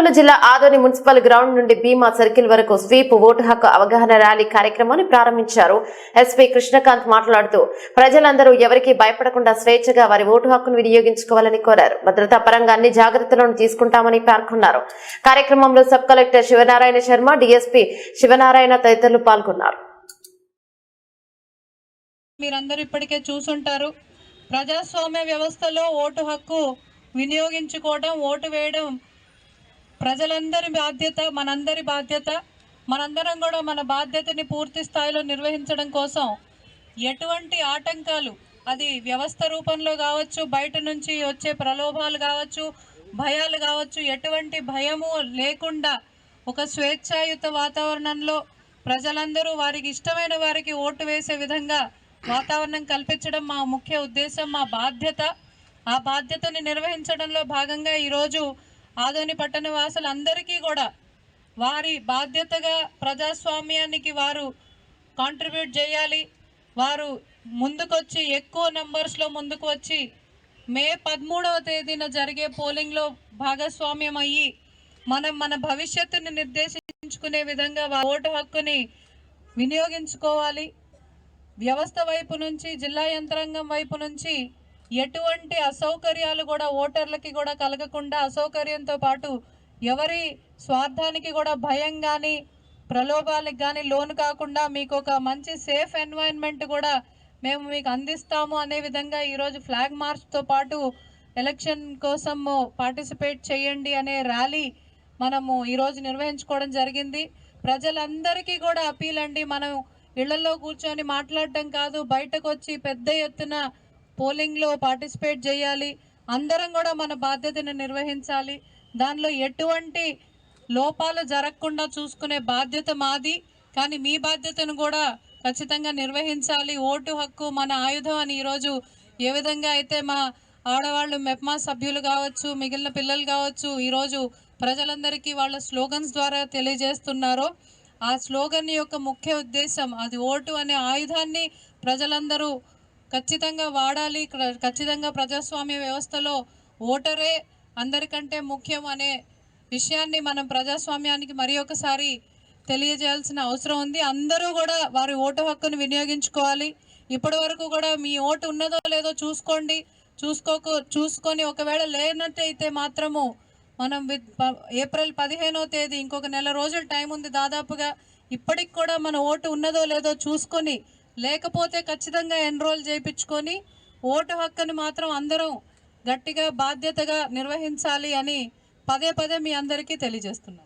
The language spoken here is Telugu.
కర్నూలు జిల్లా ఆదోని మున్సిపల్ గ్రౌండ్ నుండి భీమా సర్కిల్ వరకు స్వీప్ ఓటు హక్కు అవగాహన ర్యాలీ కార్యక్రమాన్ని ప్రారంభించారు. ఎస్పీ కృష్ణకాంత్ మాట్లాడుతూ ప్రజలందరూ ఎవరికీ భయపడకుండా స్వేచ్ఛగా వారి ఓటు హక్కును వినియోగించుకోవాలని కోరారు. భద్రతా పరంగా అన్ని జాగ్రత్తలను తీసుకుంటామని పేర్కొన్నారు. కార్యక్రమంలో sub collector Sivanarayana Sharma, DSP Sivanarayana తదితరులు పాల్గొన్నారు. మీరందరూ ఇప్పటికే చూసుంటారు. ప్రజాస్వామ్య వ్యవస్థలో ఓటు హక్కు వినియోగించుకోవడం, ఓటు వేయడం ప్రజలందరి బాధ్యత, మనందరి బాధ్యత. మనందరం కూడా మన బాధ్యతని పూర్తి స్థాయిలో నిర్వహించడం కోసం ఎటువంటి ఆటంకాలు, అది వ్యవస్థ రూపంలో కావచ్చు, బయట నుంచి వచ్చే ప్రలోభాలు కావచ్చు, భయాలు కావచ్చు, ఎటువంటి భయము లేకుండా ఒక స్వేచ్ఛాయుత వాతావరణంలో ప్రజలందరూ వారికి ఇష్టమైన వారికి ఓటు వేసే విధంగా వాతావరణం కల్పించడం మా ముఖ్య ఉద్దేశం, మా బాధ్యత. ఆ బాధ్యతని నిర్వహించడంలో భాగంగా ఈరోజు ఆదోని పట్టణ వాసులందరికీ కూడా వారి బాధ్యతగా ప్రజాస్వామ్యానికి వారు కాంట్రిబ్యూట్ చేయాలి. వారు ముందుకొచ్చి ఎక్కువ నంబర్స్లో ముందుకు వచ్చి మే 13వ తేదీన జరిగే పోలింగ్లో భాగస్వామ్యం అయ్యి మన భవిష్యత్తుని నిర్దేశించుకునే విధంగా ఓటు హక్కుని వినియోగించుకోవాలి. వ్యవస్థ వైపు నుంచి, జిల్లా యంత్రాంగం వైపు నుంచి ఎటువంటి అసౌకర్యాలు కూడా ఓటర్లకి కూడా కలగకుండా, అసౌకర్యంతో పాటు ఎవరి స్వార్థానికి కూడా భయం కానీ ప్రలోభాలకు కానీ లోను కాకుండా మీకు ఒక మంచి సేఫ్ ఎన్వైరన్మెంట్ కూడా మేము మీకు అందిస్తాము అనే విధంగా ఈరోజు ఫ్లాగ్ మార్చ్తో పాటు ఎలక్షన్ కోసం పార్టిసిపేట్ చేయండి అనే ర్యాలీ మనము ఈరోజు నిర్వహించుకోవడం జరిగింది. ప్రజలందరికీ కూడా అపీల్ అండి, మనం ఇళ్లలో కూర్చొని మాట్లాడటం కాదు, బయటకు వచ్చి పెద్ద ఎత్తున పోలింగ్లో పార్టిసిపేట్ చేయాలి. అందరం కూడా మన బాధ్యతను నిర్వహించాలి. దానిలో ఎటువంటి లోపాలు జరగకుండా చూసుకునే బాధ్యత మాది. కానీ మీ బాధ్యతను కూడా ఖచ్చితంగా నిర్వహించాలి. ఓటు హక్కు మన ఆయుధం అని ఈరోజు ఏ విధంగా అయితే మా ఆడవాళ్ళు, మెప్మా సభ్యులు కావచ్చు, మిగిలిన పిల్లలు కావచ్చు, ఈరోజు ప్రజలందరికీ వాళ్ళ స్లోగన్స్ ద్వారా తెలియజేస్తున్నారో, ఆ స్లోగన్ యొక్క ముఖ్య ఉద్దేశం అది ఓటు అనే ఆయుధాన్ని ప్రజలందరూ ఖచ్చితంగా వాడాలి. ఖచ్చితంగా ప్రజాస్వామ్య వ్యవస్థలో ఓటరే అందరికంటే ముఖ్యం అనే విషయాన్ని మనం ప్రజాస్వామ్యానికి మరి ఒకసారి తెలియజేయాల్సిన అవసరం ఉంది. అందరూ కూడా వారి ఓటు హక్కును వినియోగించుకోవాలి. ఇప్పటి వరకు కూడా మీ ఓటు ఉన్నదో లేదో చూసుకోండి. చూసుకొని ఒకవేళ లేనట్టయితే మాత్రము మనం ఏప్రిల్ 15వ తేదీ, ఇంకొక నెల రోజులు టైం ఉంది దాదాపుగా. ఇప్పటికి కూడా మన ఓటు ఉన్నదో లేదో చూసుకొని, లేకపోతే ఖచ్చితంగా ఎన్రోల్ చేయించుకొని ఓటు హక్కుని మాత్రం అందరం గట్టిగా బాధ్యతగా నిర్వహించాలి అని పదే పదే మీ అందరికీ తెలియజేస్తున్నాను.